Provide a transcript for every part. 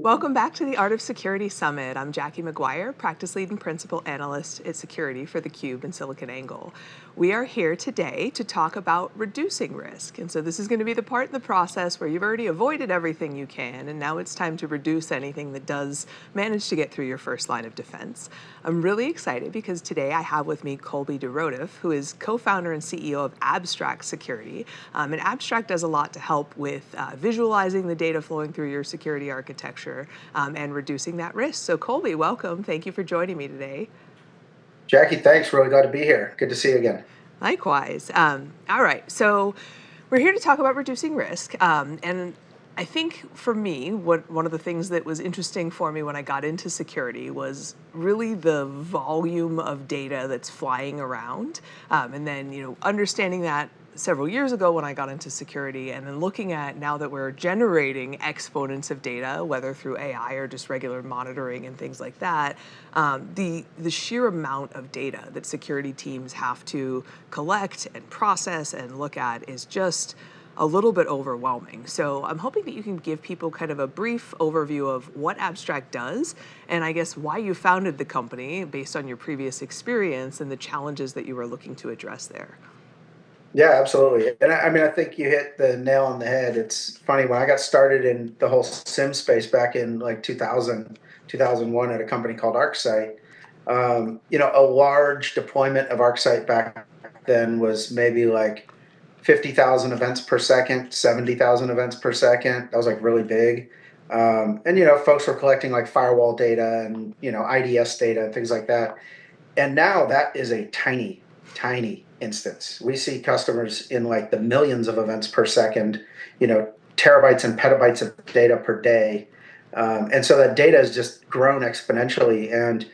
Welcome back to the Art of Security Summit. I'm Jackie McGuire, Practice Lead and Principal Analyst at Security for theCUBE and SiliconANGLE. We are here today to talk about reducing risk. And so this is going to be the part in the process where you've already avoided everything you can, and now it's time to reduce anything that does manage to get through your first line of defense. I'm really excited because today I have with me Colby DeRodeff, who is co-founder and CEO of Abstract Security. And Abstract does a lot to help with visualizing the data flowing through your security architecture and reducing that risk. So Colby, welcome. Thank you for joining me today. Jackie, thanks. Really glad to be here. Good to see you again. Likewise. All right, so we're here to talk about reducing risk. And I think for me, one of the things that was interesting for me when I got into security was really the volume of data that's flying around. And then, understanding that several years ago when I got into security, and then looking at now that we're generating exponents of data, whether through AI or just regular monitoring and things like that, the sheer amount of data that security teams have to collect and process and look at is just a little bit overwhelming. So I'm hoping that you can give people kind of a brief overview of what Abstract does, and I guess why you founded the company based on your previous experience and the challenges that you were looking to address there. Yeah, absolutely. And I think you hit the nail on the head. It's funny, when I got started in the whole SIM space back in like 2000, 2001 at a company called ArcSight, a large deployment of ArcSight back then was maybe like 50,000 events per second, 70,000 events per second. That was like really big. And folks were collecting like firewall data and, IDS data and things like that. And now that is a tiny, tiny instance. We see customers in like the millions of events per second, terabytes and petabytes of data per day. And so that data has just grown exponentially. And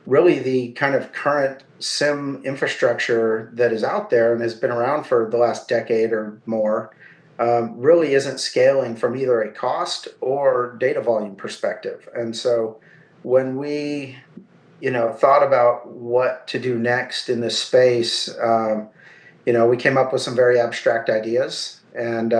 really the kind of current SIM infrastructure that is out there and has been around for the last decade or more really isn't scaling from either a cost or data volume perspective. And so when we thought about what to do next in this space, we came up with some very abstract ideas, and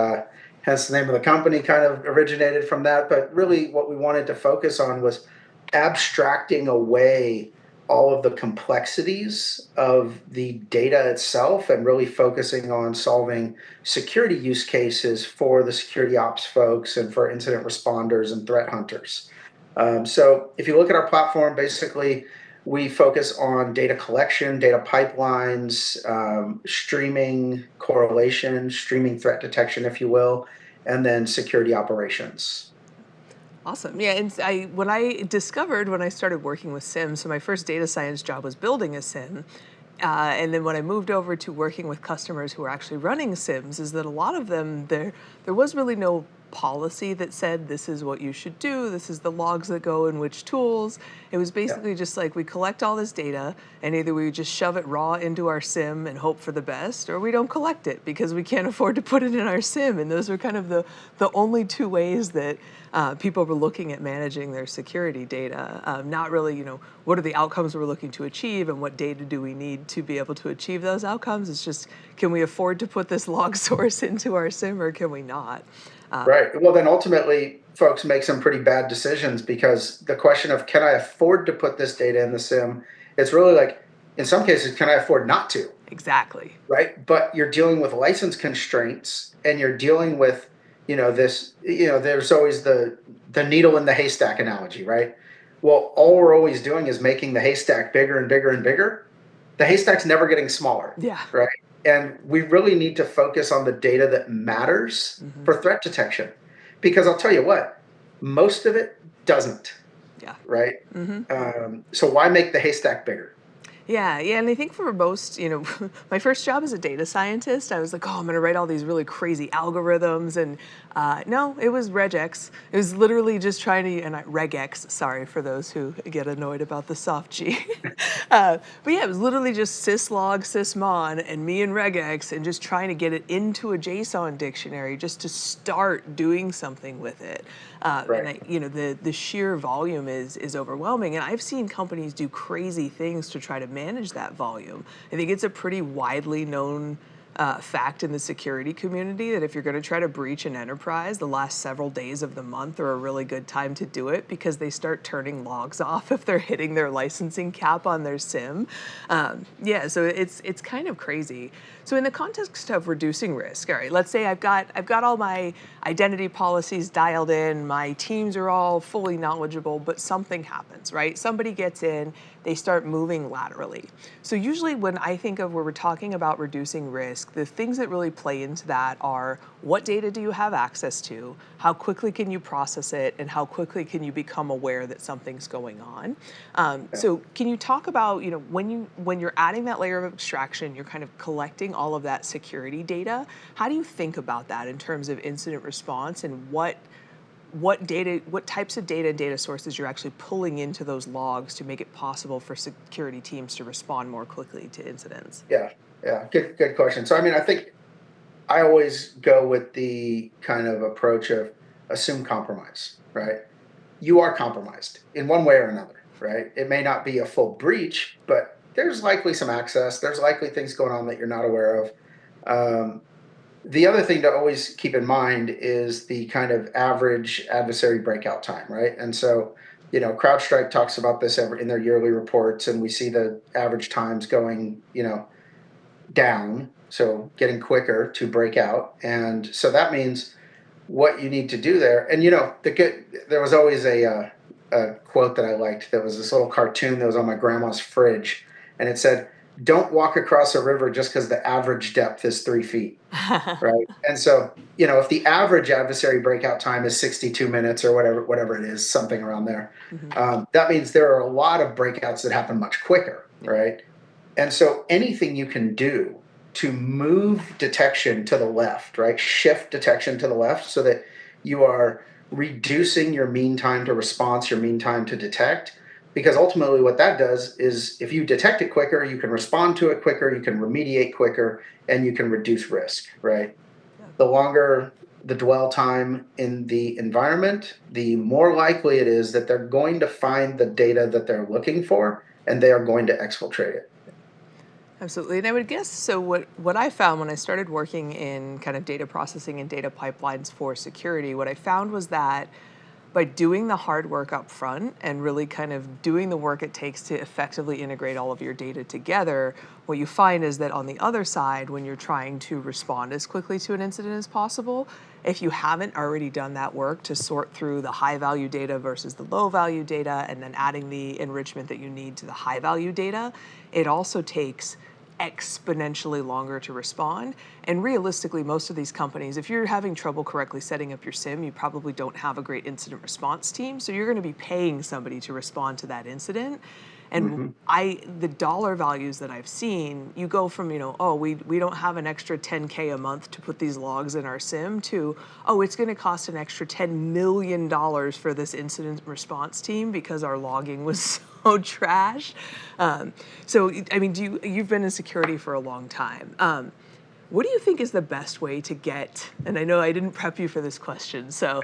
hence the name of the company kind of originated from that. But really what we wanted to focus on was abstracting away all of the complexities of the data itself and really focusing on solving security use cases for the security ops folks and for incident responders and threat hunters. So if you look at our platform, basically we focus on data collection, data pipelines, streaming correlation, streaming threat detection, if you will, and then security operations. Awesome. Yeah, and when I started working with SIM, so my first data science job was building a SIM. And then when I moved over to working with customers who were actually running SIMs, is that a lot of them, there was really no policy that said this is what you should do, this is the logs that go in which tools. It was basically just like we collect all this data and either we just shove it raw into our SIM and hope for the best, or we don't collect it because we can't afford to put it in our SIM. And those were kind of the only two ways that people were looking at managing their security data. Not really, what are the outcomes we're looking to achieve and what data do we need to be able to achieve those outcomes? It's just, can we afford to put this log source into our SIM or can we not? Right. Well, then ultimately, folks make some pretty bad decisions because the question of can I afford to put this data in the SIM, it's really like, in some cases, can I afford not to? Exactly. Right. But you're dealing with license constraints and you're dealing with, there's always the needle in the haystack analogy, right? Well, all we're always doing is making the haystack bigger and bigger and bigger. The haystack's never getting smaller. Yeah. Right. And we really need to focus on the data that matters for threat detection. Because I'll tell you what, most of it doesn't. Yeah. Right? So why make the haystack bigger? Yeah, and I think for most, my first job as a data scientist, I was like, oh, I'm going to write all these really crazy algorithms. And no, it was regex. It was literally just trying to, regex, sorry for those who get annoyed about the soft G. But yeah, it was literally just syslog, sysmon, and me and regex, and just trying to get it into a JSON dictionary just to start doing something with it. Right. And the sheer volume is overwhelming. And I've seen companies do crazy things to try to manage that volume. I think it's a pretty widely known fact in the security community that if you're going to try to breach an enterprise, the last several days of the month are a really good time to do it because they start turning logs off if they're hitting their licensing cap on their SIM. Yeah, so it's kind of crazy. So in the context of reducing risk, all right, let's say I've got all my identity policies dialed in, my teams are all fully knowledgeable, but something happens, right? Somebody gets in, they start moving laterally. So usually when I think of where we're talking about reducing risk, the things that really play into that are what data do you have access to, how quickly can you process it, and how quickly can you become aware that something's going on. So can you talk about, when you're adding that layer of abstraction, you're kind of collecting all of that security data. How do you think about that in terms of incident response and what types of data and data sources you're actually pulling into those logs to make it possible for security teams to respond more quickly to incidents? Yeah, yeah, good question. So, I mean, I think I always go with the kind of approach of assume compromise, right? You are compromised in one way or another, right? It may not be a full breach, but there's likely some access. There's likely things going on that you're not aware of. Um, the other thing to always keep in mind is the kind of average adversary breakout time, right? And so, CrowdStrike talks about this in their yearly reports, and we see the average times going, down, so getting quicker to break out. And so that means what you need to do there. And there was always a quote that I liked that was this little cartoon that was on my grandma's fridge, and it said, "Don't walk across a river just because the average depth is 3 feet." Right. And so, if the average adversary breakout time is 62 minutes or whatever it is, something around there, Mhm. that means there are a lot of breakouts that happen much quicker, right? And so anything you can do to move detection to the left, right? Shift detection to the left so that you are reducing your mean time to response, your mean time to detect. Because ultimately, what that does is if you detect it quicker, you can respond to it quicker, you can remediate quicker, and you can reduce risk, right? Yeah. The longer the dwell time in the environment, the more likely it is that they're going to find the data that they're looking for and they are going to exfiltrate it. Absolutely. And I would guess so what I found when I started working in kind of data processing and data pipelines for security, what I found was that by doing the hard work up front and really kind of doing the work it takes to effectively integrate all of your data together, what you find is that on the other side, when you're trying to respond as quickly to an incident as possible, if you haven't already done that work to sort through the high value data versus the low value data, and then adding the enrichment that you need to the high value data, it also takes exponentially longer to respond. And realistically, most of these companies, if you're having trouble correctly setting up your SIM, you probably don't have a great incident response team. So you're going to be paying somebody to respond to that incident. And Hmm. the dollar values that I've seen, you go from, oh, we don't have an extra 10K a month to put these logs in our SIM to, oh, it's going to cost an extra $10 million for this incident response team because our logging was so trash. So, I mean, you've been in security for a long time. What do you think is the best way to get, and I know I didn't prep you for this question, so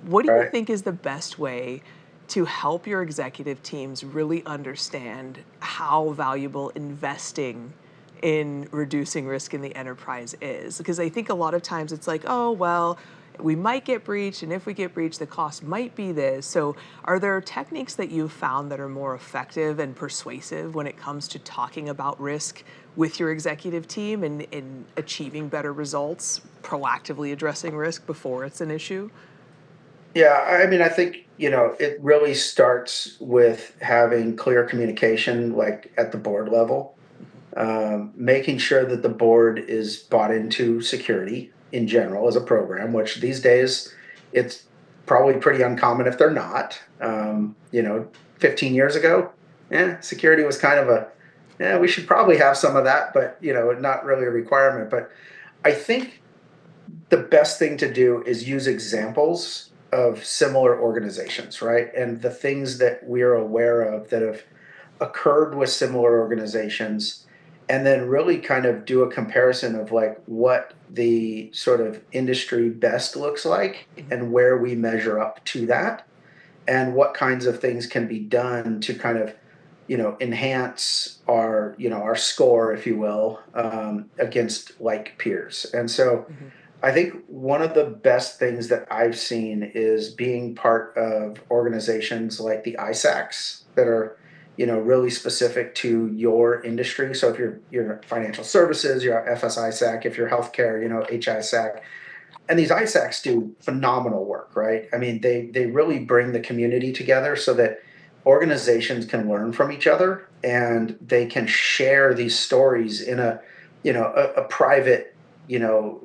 what do All you right. think is the best way to help your executive teams really understand how valuable investing in reducing risk in the enterprise is? Because I think a lot of times it's like, oh, well, we might get breached, and if we get breached, the cost might be this. So are there techniques that you've found that are more effective and persuasive when it comes to talking about risk with your executive team and in achieving better results, proactively addressing risk before it's an issue? Yeah, I mean, I think, it really starts with having clear communication, like at the board level, making sure that the board is bought into security in general as a program, which these days it's probably pretty uncommon if they're not. 15 years ago, security was kind of we should probably have some of that, but, not really a requirement. But I think the best thing to do is use examples of similar organizations, right? And the things that we're aware of that have occurred with similar organizations, and then really kind of do a comparison of like what the sort of industry best looks like Mhm. and where we measure up to that, and what kinds of things can be done to kind of enhance our, our score, if you will, against like peers. And so Hmm. I think one of the best things that I've seen is being part of organizations like the ISACs that are, really specific to your industry. So if you're financial services, you're FSISAC. If you're healthcare, HISAC. And these ISACs do phenomenal work, right? I mean, they really bring the community together so that organizations can learn from each other and they can share these stories in a private,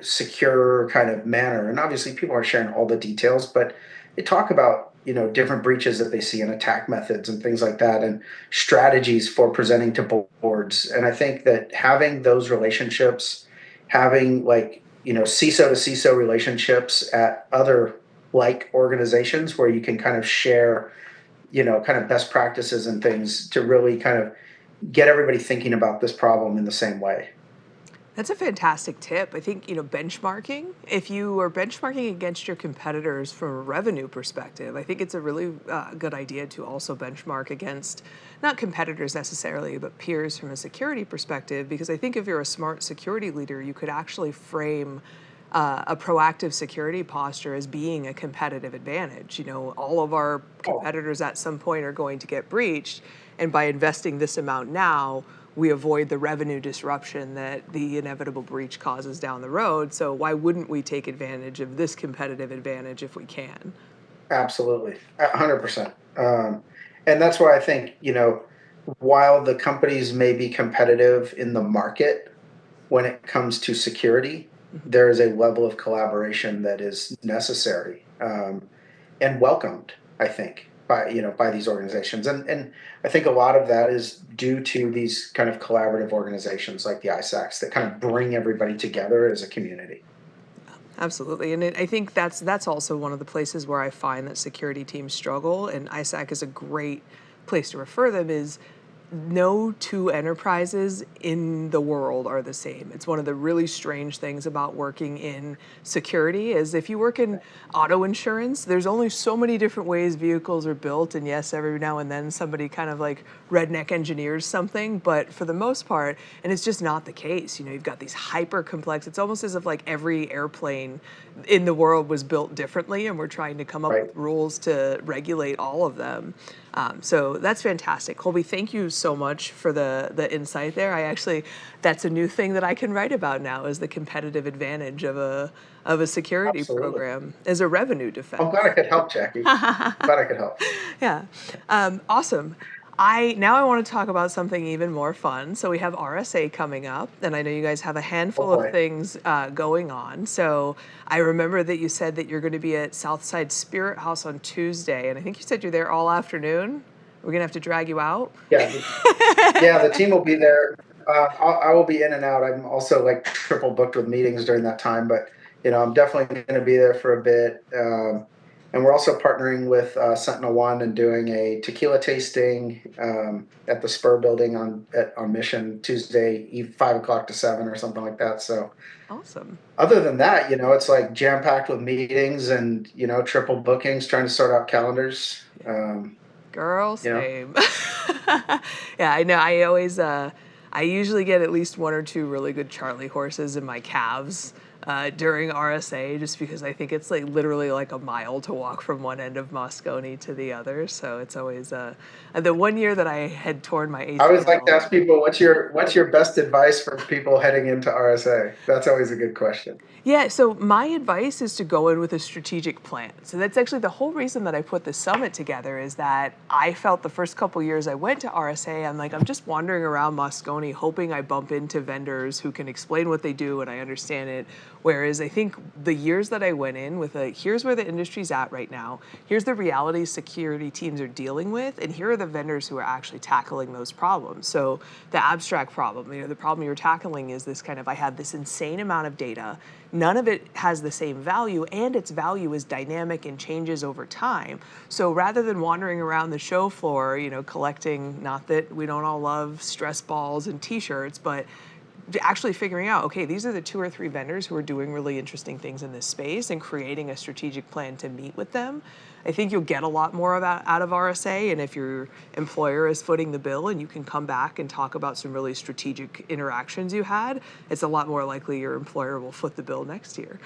secure kind of manner. And obviously, people are sharing all the details, but they talk about different breaches that they see and attack methods and things like that, and strategies for presenting to boards. And I think that having those relationships, having like CISO to CISO relationships at other like organizations where you can kind of share, kind of best practices and things to really kind of get everybody thinking about this problem in the same way. That's a fantastic tip. I think, benchmarking, if you are benchmarking against your competitors from a revenue perspective, I think it's a really good idea to also benchmark against not competitors necessarily, but peers from a security perspective, because I think if you're a smart security leader, you could actually frame a proactive security posture as being a competitive advantage. All of our Oh, competitors at some point are going to get breached, and by investing this amount now, we avoid the revenue disruption that the inevitable breach causes down the road. So why wouldn't we take advantage of this competitive advantage if we can? absolutely, 100%. And that's why I think, while the companies may be competitive in the market, when it comes to security, Mhm. there is a level of collaboration that is necessary, and welcomed, I think, by these organizations. And I think a lot of that is due to these kind of collaborative organizations like the ISACs that kind of bring everybody together as a community. Absolutely, and I think that's also one of the places where I find that security teams struggle, and ISAC is a great place to refer them. Is no two enterprises in the world are the same. It's one of the really strange things about working in security is if you work in auto insurance, there's only so many different ways vehicles are built. And yes, every now and then somebody kind of like redneck engineers something, but for the most part, and it's just not the case. You've got these hyper complex, it's almost as if like every airplane in the world was built differently and we're trying to come up Right. with rules to regulate all of them. So that's fantastic. Colby, thank you so much for the insight there. That's a new thing that I can write about now is the competitive advantage of a security Absolutely. program as a revenue I'm glad I defense. could help, Jackie. Glad I could help. Yeah. Awesome. I want to talk about something even more fun. So we have RSA coming up, and I know you guys have a Oh handful of boy. things going on. So I remember that you said that you're going to be at Southside Spirit House on Tuesday, and I think you said you're there all afternoon. We're gonna have to drag you out. Yeah. Yeah, the team will be there. I will be in and out. I'm also like triple booked with meetings during that time, but I'm definitely going to be there for a bit. And we're also partnering with Sentinel One and doing a tequila tasting at the Spur Building on Mission Tuesday, 5 o'clock to 7 or something like that. So Awesome. other than that, it's like jam packed with meetings and triple bookings, trying to sort out calendars. Girl, You know, same. Yeah, I know. I usually get at least one or two really good Charlie horses in my calves during RSA, just because I think it's like literally like a mile to walk from one end of Moscone to the other. So it's always the one year that I had torn my I always like to ACL. ask people, what's your best advice for people heading into RSA? That's always a good question. Yeah, so my advice is to go in with a strategic plan. So that's actually the whole reason that I put this summit together is that I felt the first couple years I went to RSA, I'm just wandering around Moscone hoping I bump into vendors who can explain what they do and I understand it. Whereas I think the years that I went in with here's where the industry's at right now, here's the realities security teams are dealing with, and here are the vendors who are actually tackling those problems. So the abstract problem, the problem you're tackling is this kind of, I have this insane amount of data. None of it has the same value, and its value is dynamic and changes over time. So rather than wandering around the show floor, collecting, not that we don't all love stress balls and t-shirts, but actually figuring out, okay, these are the 2 or 3 vendors who are doing really interesting things in this space and creating a strategic plan to meet with them. I think you'll get a lot more of that out of RSA, and if your employer is footing the bill and you can come back and talk about some really strategic interactions you had, it's a lot more likely your employer will foot the bill next year.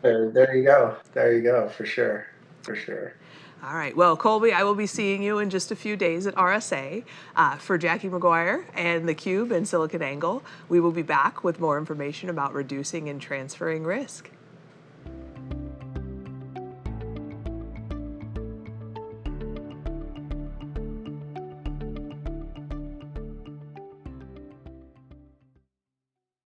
There you go. There you go, for sure. For sure. All right. Well, Colby, I will be seeing you in just a few days at RSA. For Jackie McGuire and theCUBE and SiliconANGLE, we will be back with more information about reducing and transferring risk.